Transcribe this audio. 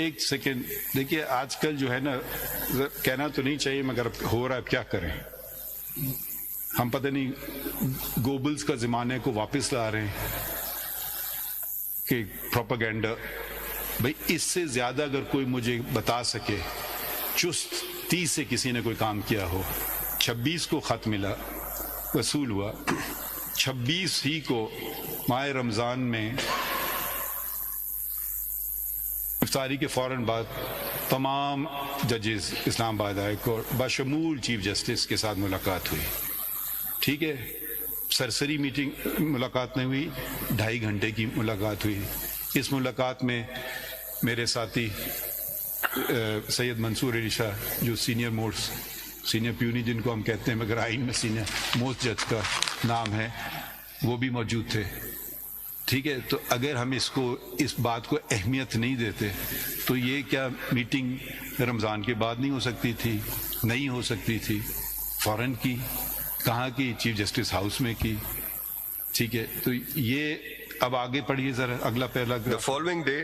ایک سیکنڈ دیکھیے، آج کل جو ہے نا، کہنا تو نہیں چاہیے مگر ہو رہا ہے، کیا کریں ہم، پتہ نہیں گوبلز کا زمانے کو واپس لا رہے ہیں کہ پروپیگنڈا. بھئی اس سے زیادہ اگر کوئی مجھے بتا سکے چست 30 سے کسی نے کوئی کام کیا ہو. 26 کو خط ملا، وصول ہوا، 26 ہی کو ماہ رمضان میں افطاری کے فوراً بعد تمام ججز اسلام آباد ہائی کورٹ بشمول چیف جسٹس کے ساتھ ملاقات ہوئی. ٹھیک ہے، سرسری میٹنگ ملاقات نہیں ہوئی، 2.5 گھنٹے کی ملاقات ہوئی. اس ملاقات میں میرے ساتھی سید منصور علی شاہ جو سینئر پیونی جن کو ہم کہتے ہیں مگر آئین میں سینئر موسٹ جج کا نام ہے، وہ بھی موجود تھے. ٹھیک ہے، تو اگر ہم اس بات کو اہمیت نہیں دیتے تو یہ کیا میٹنگ رمضان کے بعد نہیں ہو سکتی تھی؟ نہیں ہو سکتی تھی، فوراً کی. کہاں کی؟ چیف جسٹس ہاؤس میں کی. ٹھیک ہے، تو یہ اب آگے پڑھیے ذرا اگلا پیراگراف. The following day